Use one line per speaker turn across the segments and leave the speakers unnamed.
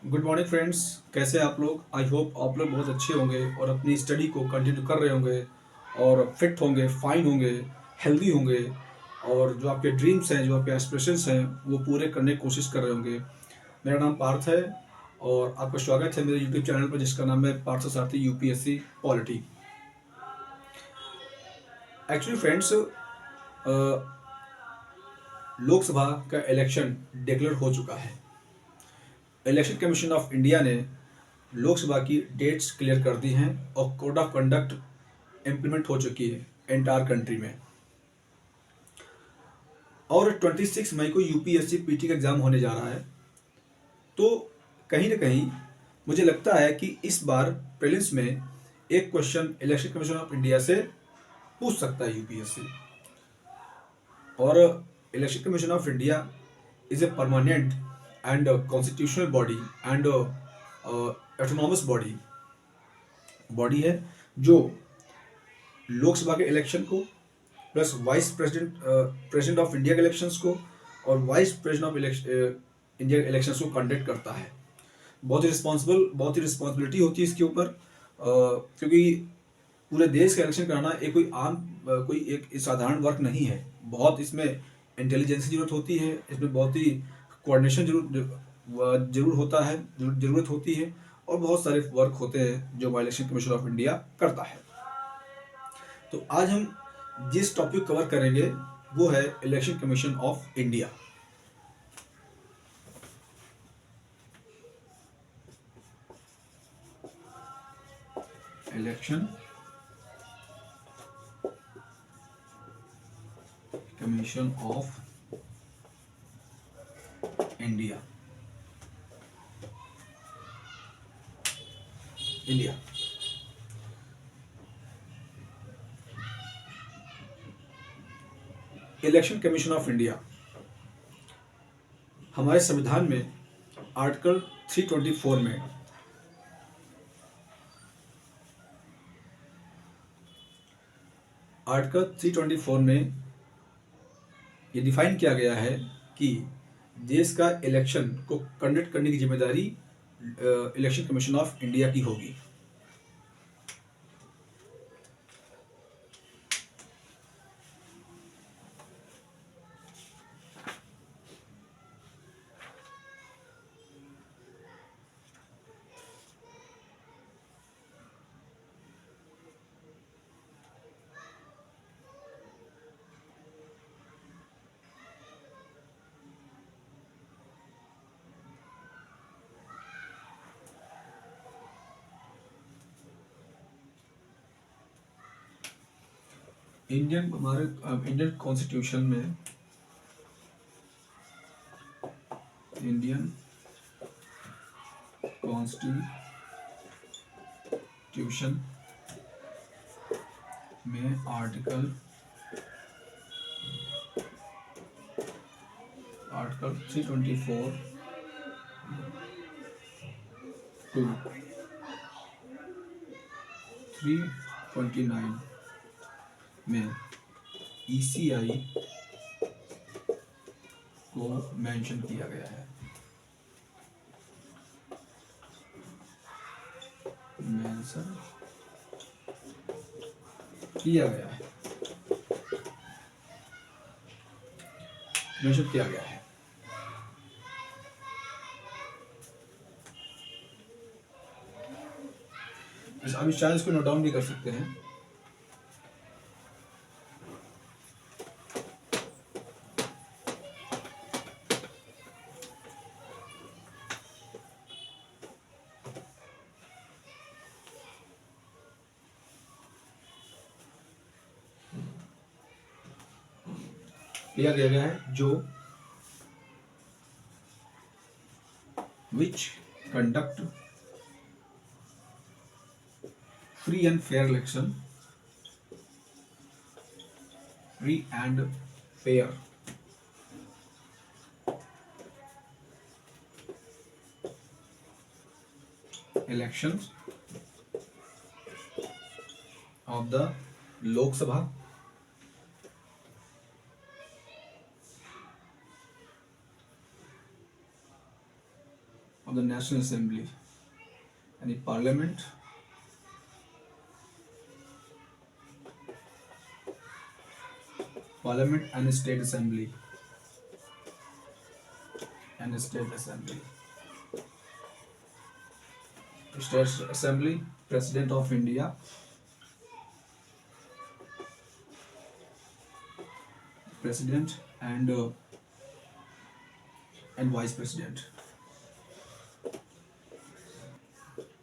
Good morning friends. कैसे हैं आप लोग? आई होप आप लोग बहुत अच्छे होंगे और अपनी स्टडी को कंटिन्यू कर रहे होंगे और फिट होंगे, फाइन होंगे, हेल्दी होंगे और जो आपके ड्रीम्स हैं, जो आपके एस्पिरेशंस हैं, वो पूरे करने की कोशिश कर रहे होंगे। मेरा नाम पार्थ है और आपका स्वागत है मेरे यूट्यूब चैनल पर जिसका नाम है पार्थ सारथी UPSC polity. Actually friends, Lok Sabha का इलेक्शन डिक्लेयर हो चुका है। इलेक्शन कमीशन ऑफ इंडिया ने लोकसभा की डेट्स क्लियर कर दी हैं और कोड ऑफ कंडक्ट इम्प्लीमेंट हो चुकी है एंटायर कंट्री में। और 26 मई को यूपीएससी पीटी का एग्जाम होने जा रहा है। तो कहीं ना कहीं मुझे लगता है कि इस बार प्रीलिम्स में एक question election commission of India से पूछ सकता है यूपीएससी। और election commission of India is a permanent and constitutional body and autonomous body है जो लोकसभा के इलेक्शन को plus vice president president of India के इलेक्शंस को और वाइस प्रेसिडेंट ऑफ इंडिया के इलेक्शंस को कंडक्ट करता है। बहुत ही रिस्पॉन्सिबिलिटी होती है इसके ऊपर, क्योंकि पूरे देश का इलेक्शन कराना एक कोई एक साधारण वर्क नहीं है। बहुत इसमें इंटेलिजेंस की जरूरत होती है, इसमें बहुत ही कोऑर्डिनेशन जरूर होता है, जरूरत होती है और बहुत सारे वर्क होते हैं जो इलेक्शन कमीशन ऑफ इंडिया करता है। तो आज हम जिस टॉपिक कवर करेंगे वो है election commission of India. Election commission of India. Election commission of India हमारे संविधान में आर्टिकल 324 में ये डिफाइन किया गया है कि देश का इलेक्शन को कंडक्ट करने की जिम्मेदारी इलेक्शन कमीशन ऑफ इंडिया की होगी। हमारे इंडियन कॉन्स्टिट्यूशन में इंडियन कॉन्स्टिट्यूशन में आर्टिकल 324 टू 329 में ईसीआई को मेंशन किया गया है। मेंशन किया गया है मेंशन किया गया है। अब इस चार्ज को नोट डाउन भी कर सकते हैं। किया गया है जो which conduct free and fair election, free and fair elections of the Lok Sabha of the National Assembly, यानी parliament and state assembly state assembly, president of India, president and vice president,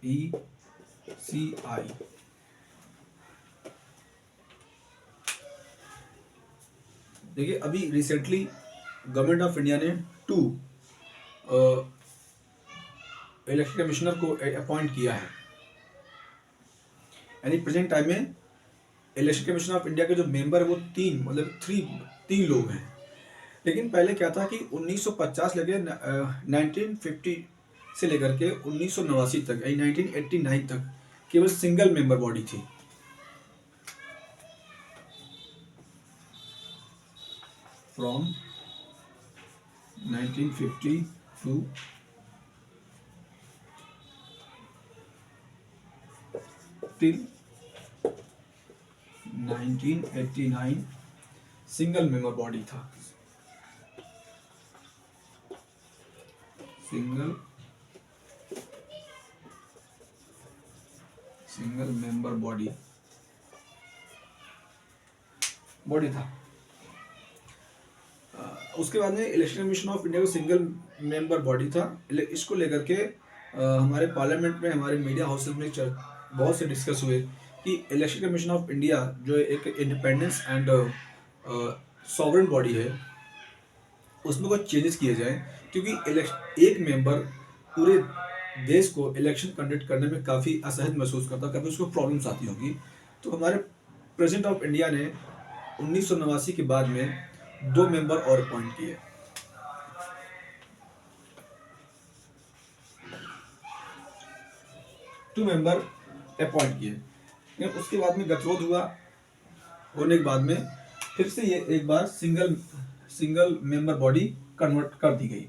ECI। देखिए अभी recently government of India ने 2 election commissioner को appoint किया है, यानी present time में election commission of India के जो मेंबर है वो 3 लोग हैं। लेकिन पहले क्या था कि 1950 लेकर 1950 से लेकर के 1989 तक, यानी 1989 तक केवल सिंगल मेंबर बॉडी थी। From 1950 to 1989 single member body था, सिंगल मेंबर बॉडी था। उसके बाद में इलेक्शन कमीशन ऑफ इंडिया को सिंगल मेंबर बॉडी था। इसको लेकर के हमारे पार्लियामेंट में, हमारे मीडिया हाउसेस में बहुत से डिस्कस हुए कि इलेक्शन कमीशन ऑफ इंडिया जो एक इंडिपेंडेंस एंड सॉवरेन बॉडी है उसमें कुछ चेंजेस किए जाएं, क्योंकि एक मेंबर पूरे देश को इलेक्शन कंडक्ट करने में काफ़ी असहज महसूस करता, काफ़ी उसको प्रॉब्लम्स आती होगी। तो हमारे प्रेसिडेंट ऑफ इंडिया ने 1989 के बाद में 2 मेंबर और अपॉइंट किए। टू मेंबर अपॉइंट किए, लेकिन उसके बाद में गठबंधन हुआ, होने के बाद में फिर से ये एक बार सिंगल मेंबर बॉडी कन्वर्ट कर दी गई।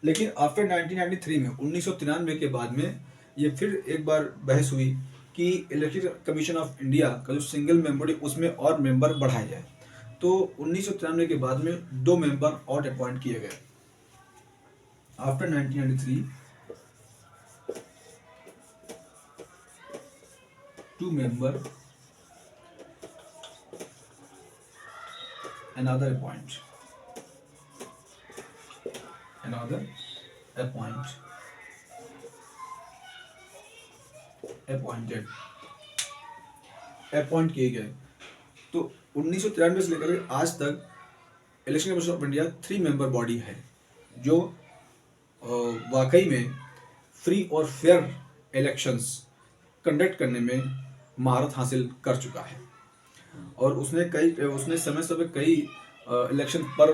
लेकिन आफ्टर 1993 में 1993 के बाद में ये फिर एक बार बहस हुई कि इलेक्शन कमीशन ऑफ इंडिया का जो सिंगल मेंबर है उसमें और मेंबर बढ़ाए जाए। तो 1993 के बाद में 2 मेंबर और अपॉइंट किए गए। After 1993 2 member another appointed appoint किए गए। तो 1993 से लेकर आज तक election commission of India 3 member body है जो वाकई में फ्री और फेयर इलेक्शंस कंडक्ट करने में महारत हासिल कर चुका है। और उसने समय समय कई इलेक्शन पर्व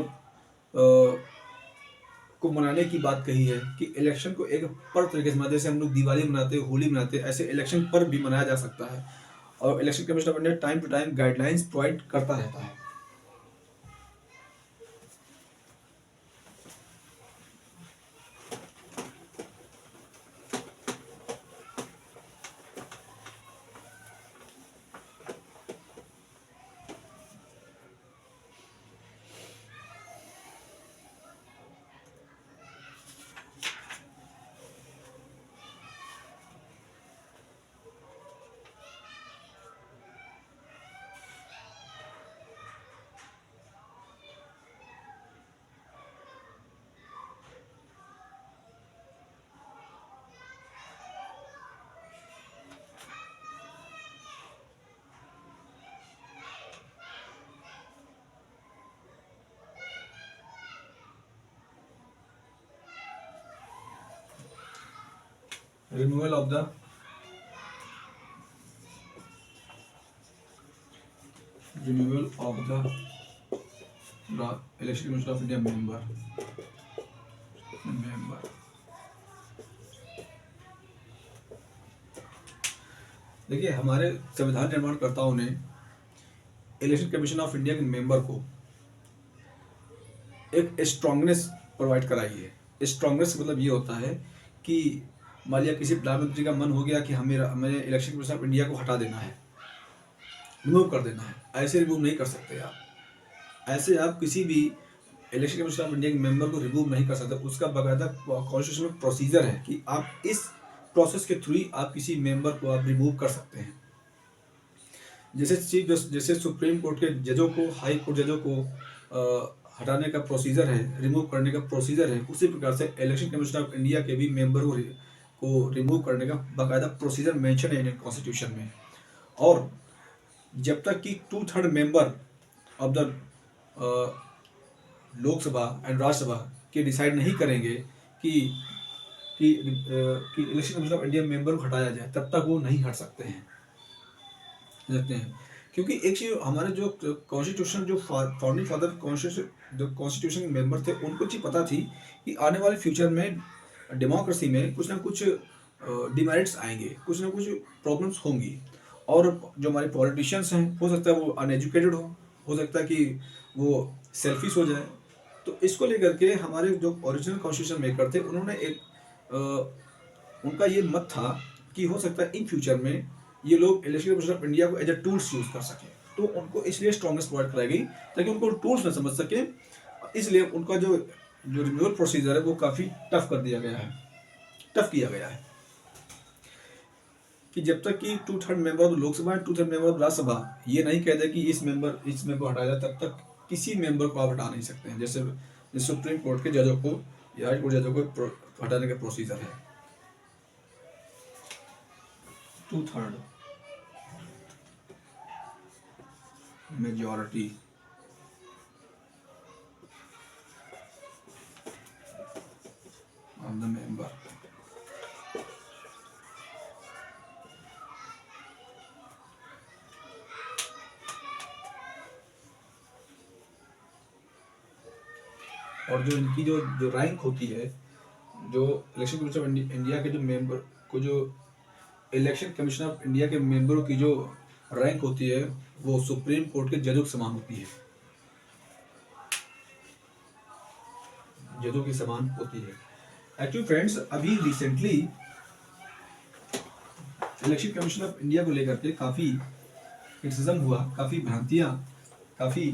को मनाने की बात कही है कि इलेक्शन को एक पर्व तरीके से मनाते, जैसे हम लोग दिवाली मनाते, होली मनाते, ऐसे इलेक्शन पर्व भी मनाया जा सकता है। और election commission of India time to time guidelines provide करता रहता है। Removal of the Election Commission of India member। देखिए हमारे संविधान निर्माणकर्ताओं ने इलेक्शन कमीशन ऑफ इंडिया के मेंबर को एक स्ट्रांगनेस प्रोवाइड कराई है। स्ट्रांगनेस मतलब ये होता है कि मान लिया किसी प्रधानमंत्री का मन हो गया कि हमें इलेक्शन कमीशन ऑफ इंडिया को हटा देना है, रिमूव कर देना है, ऐसे रिमूव नहीं कर सकते आप। ऐसे आप किसी भी इलेक्शन कमीशन ऑफ इंडिया के मेंबर को रिमूव नहीं कर सकते। उसका बाकायदा कॉन्स्टिट्यूशन में प्रोसीजर है कि आप इस प्रोसेस के थ्रू ही आप किसी मेंबर को आप रिमूव कर सकते हैं। जैसे सुप्रीम कोर्ट के जजों को, हाई कोर्ट जजों को हटाने का प्रोसीजर है, रिमूव करने का प्रोसीजर है, उसी प्रकार से इलेक्शन कमीशन ऑफ इंडिया के भी मेंबर को रिमूव करने का बाकायदा प्रोसीजर मेंशन है इंडियन कॉन्स्टिट्यूशन में। और जब तक कि 2/3 member of the Lok Sabha and Rajya Sabha के डिसाइड नहीं करेंगे कि election commission of India member को हटाया जाए, तब तक वो नहीं हट सकते हैं। क्योंकि एक चीज, हमारे जो कॉन्स्टिट्यूशन, जो फाउंडिंग फादर कॉन्स्टिट्यूशन के मेंबर थे, उनको चीज पता थी कि आने वाले फ्यूचर में डेमोक्रेसी में कुछ ना कुछ डिमेरिट्स आएंगे, कुछ ना कुछ प्रॉब्लम्स होंगी। और जो हमारे पॉलिटिशियंस हैं, हो सकता है वो अनएजुकेटेड हो सकता है कि वो सेल्फिश हो जाए। तो इसको लेकर के हमारे जो ओरिजिनल कॉन्स्टिट्यूशन मेकर थे, उन्होंने उनका ये मत था कि हो सकता है इन फ्यूचर में ये लोग इलेक्शन कमीशन ऑफ इंडिया को एज ए टूल्स यूज कर सकें। तो उनको इसलिए स्ट्रॉन्गेस्ट प्रोवाइड कराई गई ताकि उनको टूल्स न समझ सके। इसलिए उनका जो रिन्यूअल प्रोसीजर है वो काफ़ी टफ कर दिया गया है, टफ किया गया है कि जब तक कि 2/3 member of Lok Sabha and 2/3 member of Rajya Sabha ये नहीं कहते कि इस मेंबर हटाया जाए, तब तक किसी मेंबर को आप हटा नहीं सकते हैं। जैसे सुप्रीम कोर्ट के जजों को या हाई कोर्ट जजों को हटाने का प्रोसीजर है 2/3 मेजॉरिटी ऑफ द मेंबर। और जो इनकी जो रैंक होती है, जो इलेक्शन कमीशन ऑफ इंडिया के जो मेंबर को, जो इलेक्शन कमीशन ऑफ इंडिया के मेंबरों की जो रैंक होती है, वो सुप्रीम कोर्ट के जजों के समान होती है, जजों की समान होती है। एक्चुअली फ्रेंड्स, अभी recently election commission of India को लेकर के काफ़ी क्रिटिसिज्म हुआ, काफ़ी भ्रांतियाँ, काफ़ी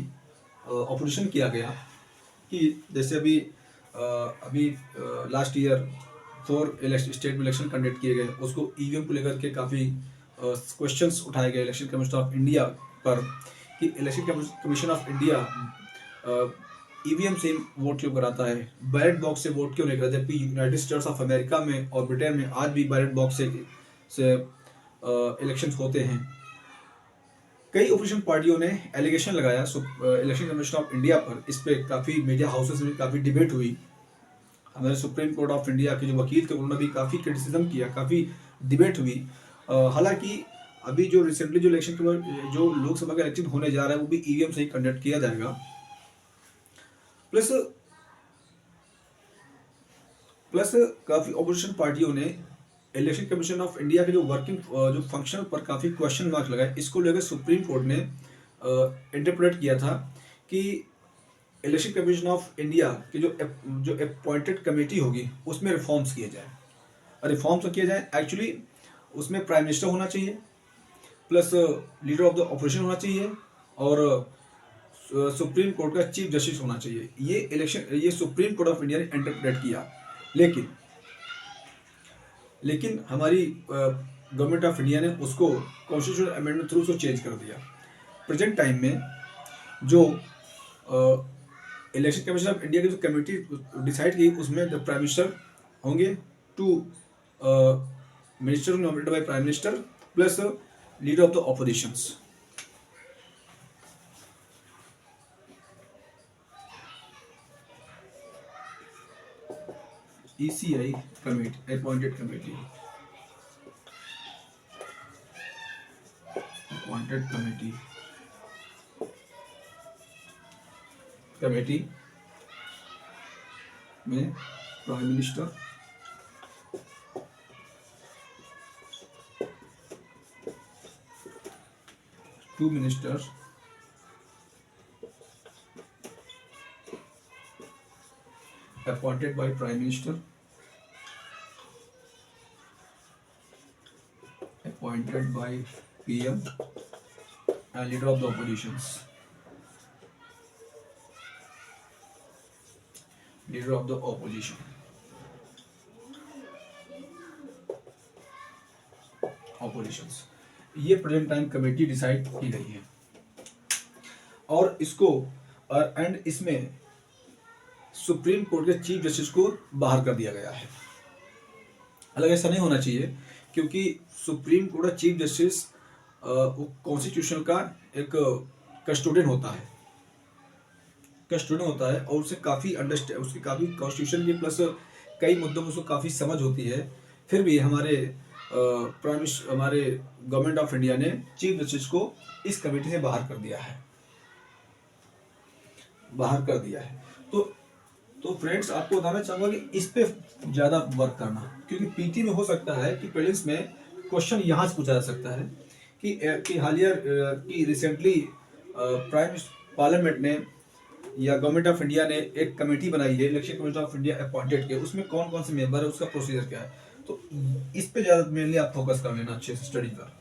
ऑपोजिशन किया गया कि जैसे अभी लास्ट ईयर 4 स्टेट में इलेक्शन कंडक्ट किए गए, उसको ईवीएम को लेकर के काफ़ी क्वेश्चंस उठाए गए इलेक्शन कमीशन ऑफ इंडिया पर कि election commission of India EVM से वोट क्यों कराता है, बैलेट बॉक्स से वोट क्यों नहीं कराता, जबकि यूनाइटेड स्टेट्स ऑफ अमेरिका में और ब्रिटेन में आज भी बैलेट बॉक्स से इलेक्शंस होते हैं। कई ओपोजिशन पार्टियों ने एलिगेशन लगाया इलेक्शन कमीशन ऑफ इंडिया पर। इस पर काफ़ी मीडिया हाउसेस में काफ़ी डिबेट हुई। हमारे सुप्रीम कोर्ट ऑफ इंडिया के जो वकील थे, उन्होंने भी काफ़ी क्रिटिसिज्म किया, काफ़ी डिबेट हुई। हालांकि अभी जो रिसेंटली जो जो लोकसभा का इलेक्शन होने जा रहा है, वो भी ईवीएम से ही कंडक्ट किया जाएगा। प्लस काफ़ी ओपोजिशन पार्टियों ने इलेक्शन कमीशन ऑफ इंडिया के जो वर्किंग जो फंक्शन पर काफ़ी क्वेश्चन मार्क लगाए। इसको लेकर सुप्रीम कोर्ट ने इंटरप्रेट किया था कि इलेक्शन कमीशन ऑफ इंडिया की जो अपॉइंटेड कमेटी होगी, उसमें रिफॉर्म्स किए जाए। रिफॉर्म्स किए जाए, एक्चुअली उसमें प्राइम मिनिस्टर होना चाहिए, plus leader of the opposition होना चाहिए, और सुप्रीम कोर्ट का चीफ जस्टिस होना चाहिए। ये सुप्रीम कोर्ट ऑफ इंडिया ने इंटरप्रेट किया। लेकिन हमारी गवर्नमेंट ऑफ इंडिया ने उसको कॉन्स्टिट्यूशनल अमेंडमेंट थ्रू उसको चेंज कर दिया। प्रेजेंट टाइम में जो इलेक्शन कमीशन ऑफ इंडिया की जो कमेटी डिसाइड की, उसमें द प्राइम मिनिस्टर होंगे, 2 minister nominated by prime minister, plus leader of the oppositions. ECI committee, appointed committee में prime minister, two ministers, appointed by prime minister, appointed by PM and leader of the oppositions. Leader of the opposition. Oppositions. ये present time committee decide की गई है और इसको and इसमें supreme court के chief justice को बाहर कर दिया गया है। हालांकि ऐसा नहीं होना चाहिए क्योंकि सुप्रीम कोर्ट का चीफ जस्टिस कॉन्स्टिट्यूशन का एक कस्टोडियन होता है और उसे काफ़ी अंडरस्टैंड उसकी काफ़ी कॉन्स्टिट्यूशन की प्लस कई मुद्दों में उसको काफ़ी समझ होती है। फिर भी हमारे हमारे गवर्नमेंट ऑफ इंडिया ने चीफ जस्टिस को इस कमेटी से बाहर कर दिया है। तो फ्रेंड्स आपको बताना चाहूँगा कि इस पे ज़्यादा वर्क करना, क्योंकि पीटी में हो सकता है कि प्रीलिम्स में क्वेश्चन यहाँ से पूछा जा सकता है कि हालिया की रिसेंटली पार्लियामेंट ने या गवर्नमेंट ऑफ इंडिया ने एक कमेटी बनाई है, election commission of India appointed के, उसमें कौन कौन से मेंबर है, उसका प्रोसीजर क्या है। तो इस पे ज़्यादा मेनली आप फोकस कर लेना अच्छे से स्टडी पर।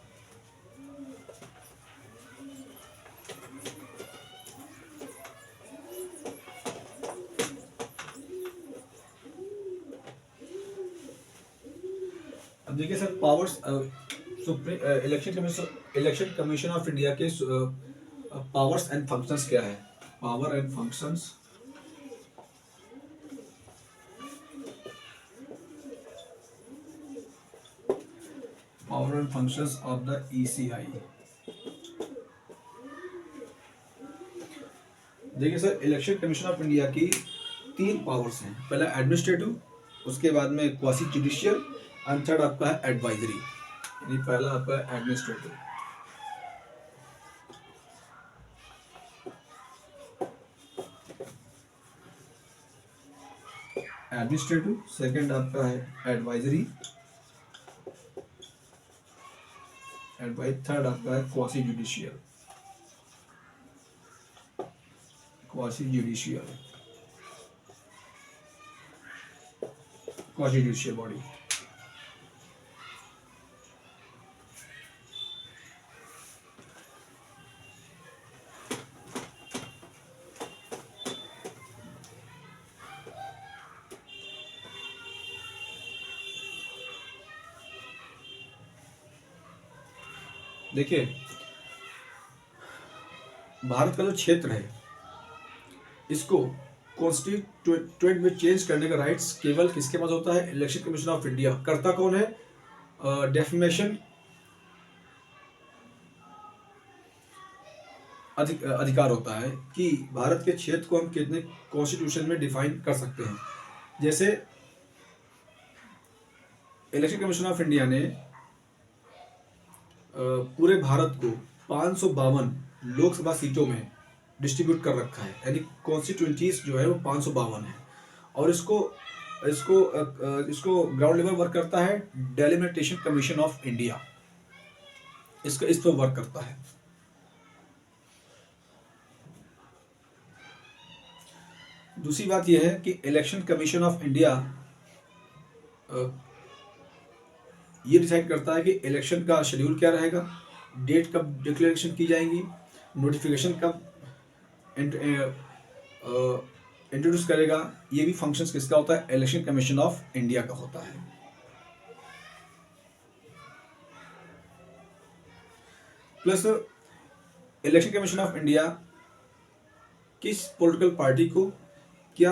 अब देखिए sir, powers election commission of India के पावर्स एंड फंक्शंस क्या है। Power and functions of the ECI। देखिए sir, election commission of India की 3 पावर्स हैं। पहला एडमिनिस्ट्रेटिव, उसके बाद में क्वासी जुडिशियल, एंड थर्ड आपका है एडवाइजरी। यानी पहला आपका है एडमिनिस्ट्रेटिव, सेकंड आपका है एडवाइजरी, थर्ड आपका है क्वासी जुडिशियल बॉडी। देखिए, भारत का जो क्षेत्र है इसको कॉन्स्टिट्यूएंट में चेंज करने का राइट्स केवल किसके पास होता है, इलेक्शन कमीशन ऑफ इंडिया। करता कौन है, डेफिनेशन अधिकार होता है कि भारत के क्षेत्र को हम कितने कॉन्स्टिट्यूशन में डिफाइन कर सकते हैं। जैसे इलेक्शन कमीशन ऑफ इंडिया ने पूरे भारत को 552 लोकसभा सीटों में डिस्ट्रीब्यूट कर रखा है, यानी कॉन्स्टिट्यूएंसीज जो है वो 552 है। और इसको ग्राउंड लेवल वर्क करता है डेलिमिटेशन कमीशन ऑफ इंडिया, इस पर वर्क करता है। दूसरी बात यह है कि इलेक्शन कमीशन ऑफ इंडिया ये डिसाइड करता है कि इलेक्शन का शेड्यूल क्या रहेगा, डेट कब डिक्लेरेशन की जाएंगी, नोटिफिकेशन कब इंट्रोड्यूस करेगा। ये भी फंक्शंस किसका होता है, इलेक्शन कमीशन ऑफ इंडिया का होता है। Plus election commission of India किस पॉलिटिकल पार्टी को क्या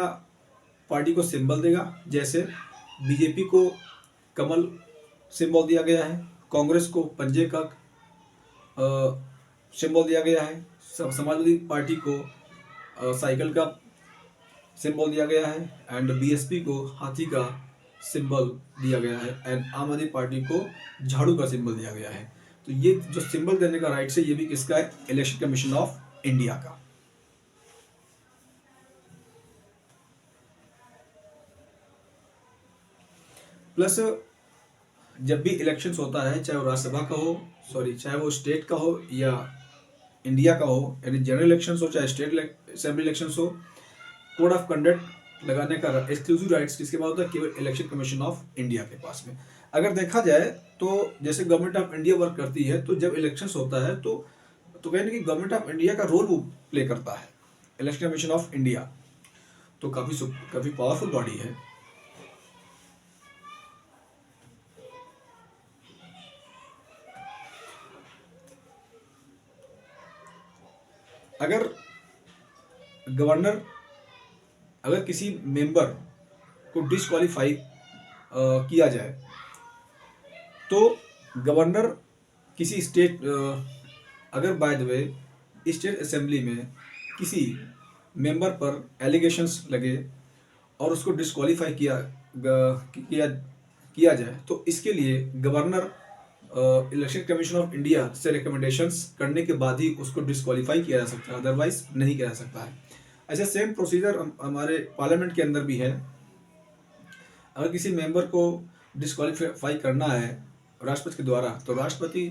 पार्टी को सिंबल देगा। जैसे बीजेपी को कमल सिंबल दिया गया है, कांग्रेस को पंजे का सिंबल दिया गया है, समाजवादी पार्टी को साइकिल का सिंबल दिया गया है, एंड बीएसपी को हाथी का सिंबल दिया गया है, एंड आम आदमी पार्टी को झाड़ू का सिंबल दिया गया है। तो ये जो सिंबल देने का राइट है ये भी किसका है, इलेक्शन कमीशन ऑफ इंडिया का। प्लस जब भी इलेक्शंस होता है, चाहे वो राज्यसभा का हो, चाहे वो स्टेट का हो या इंडिया का हो, यानी जनरल इलेक्शंस हो चाहे स्टेट असेंबली इलेक्शंस हो, कोड ऑफ कंडक्ट लगाने का एक्सक्लूसिव राइट्स किसके पास होता है, केवल इलेक्शन कमीशन ऑफ इंडिया के पास में। अगर देखा जाए तो जैसे गवर्नमेंट ऑफ इंडिया वर्क करती है, तो जब इलेक्शंस होता है तो कहीं ना कहीं गवर्नमेंट ऑफ इंडिया का रोल वो प्ले करता है, इलेक्शन कमीशन ऑफ इंडिया। तो काफ़ी पावरफुल बॉडी है। अगर गवर्नर अगर किसी मेंबर को डिस्क्वालीफाई किया जाए, तो गवर्नर किसी स्टेट अगर by the way state assembly में किसी मेंबर पर एलिगेशंस लगे और उसको डिस्क्वालीफाई किया किया जाए, तो इसके लिए governor election commission of India से रिकमेंडेशंस करने के बाद ही उसको डिस्क्वालीफाई किया जा सकता है, अदरवाइज नहीं किया जा सकता है। ऐसा सेम प्रोसीजर हमारे पार्लियामेंट के अंदर भी है। अगर किसी मेंबर को डिस्क्वालीफाई करना है राष्ट्रपति के द्वारा, तो राष्ट्रपति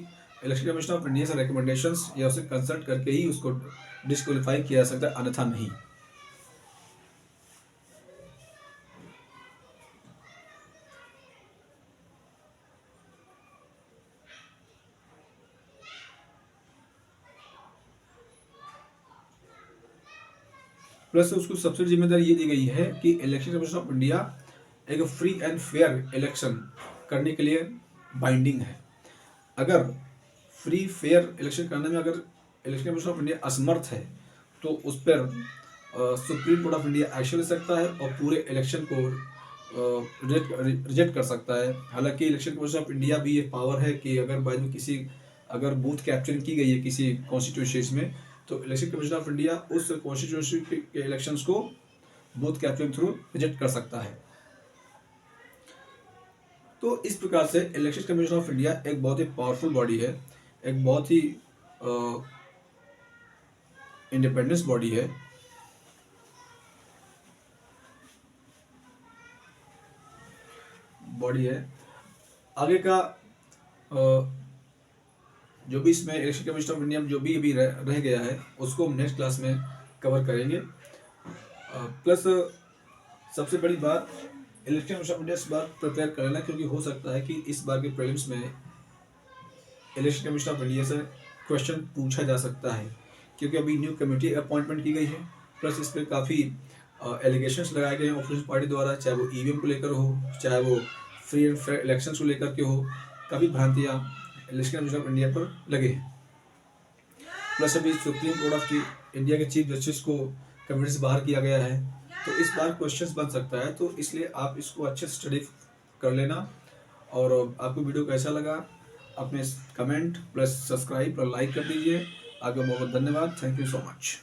इलेक्शन कमीशन ऑफ इंडिया से रिकमेंडेशंस या उसे कंसल्ट करके ही उसको डिस्क्वालीफाई किया जा सकता है, अन्यथा नहीं। प्लस उसको सबसे जिम्मेदारी ये दी गई है कि इलेक्शन कमीशन ऑफ इंडिया एक फ्री एंड फेयर इलेक्शन करने के लिए बाइंडिंग है। अगर फ्री फेयर इलेक्शन करने में अगर इलेक्शन कमीशन ऑफ इंडिया असमर्थ है, तो उस पर supreme court of India action ले सकता है और पूरे इलेक्शन को रिजेक्ट कर सकता है। हालांकि इलेक्शन कमीशन ऑफ इंडिया भी ये पावर है कि अगर बाद में किसी अगर बूथ कैप्चरिंग की गई है किसी कॉन्स्टिट्यूंसीज में, तो इलेक्शन कमीशन ऑफ इंडिया उस कॉन्स्टिट्यूंसी के इलेक्शंस को बूथ कैप्चरिंग थ्रू रिजेक्ट कर सकता है। तो इस प्रकार से इलेक्शन कमीशन ऑफ इंडिया एक बहुत ही पावरफुल बॉडी है, एक बहुत ही इंडिपेंडेंस बॉडी है। आगे का जो भी इसमें इलेक्शन कमीशन ऑफ इंडिया में जो भी अभी रह गया है, उसको हम नेक्स्ट क्लास में कवर करेंगे। प्लस सबसे बड़ी बात, इलेक्शन कमीशन ऑफ इंडिया इस बार प्रिपेयर कर लेना, क्योंकि हो सकता है कि इस बार के प्रीलिम्स में इलेक्शन कमीशन ऑफ इंडिया से क्वेश्चन पूछा जा सकता है, क्योंकि अभी न्यू कमेटी अपॉइंटमेंट की गई है। प्लस इस पर काफ़ी एलिगेशंस लगाए गए हैं ऑपोजिशन पार्टी द्वारा, चाहे वो ईवीएम को लेकर हो, चाहे वो फ्री एंड फेयर इलेक्शन को लेकर के हो। काफ़ी भ्रांतियाँ इलेक्शन कमीशन ऑफ इंडिया पर लगे हैं। प्लस अभी सुप्रीम कोर्ट ऑफ इंडिया के चीफ जस्टिस को कमेटी से बाहर किया गया है, तो इस बार क्वेश्चंस बन सकता है। तो इसलिए आप इसको अच्छे से स्टडी कर लेना। और आपको वीडियो कैसा लगा, अपने कमेंट प्लस सब्सक्राइब और लाइक कर दीजिए। आपका बहुत बहुत धन्यवाद। Thank you so much.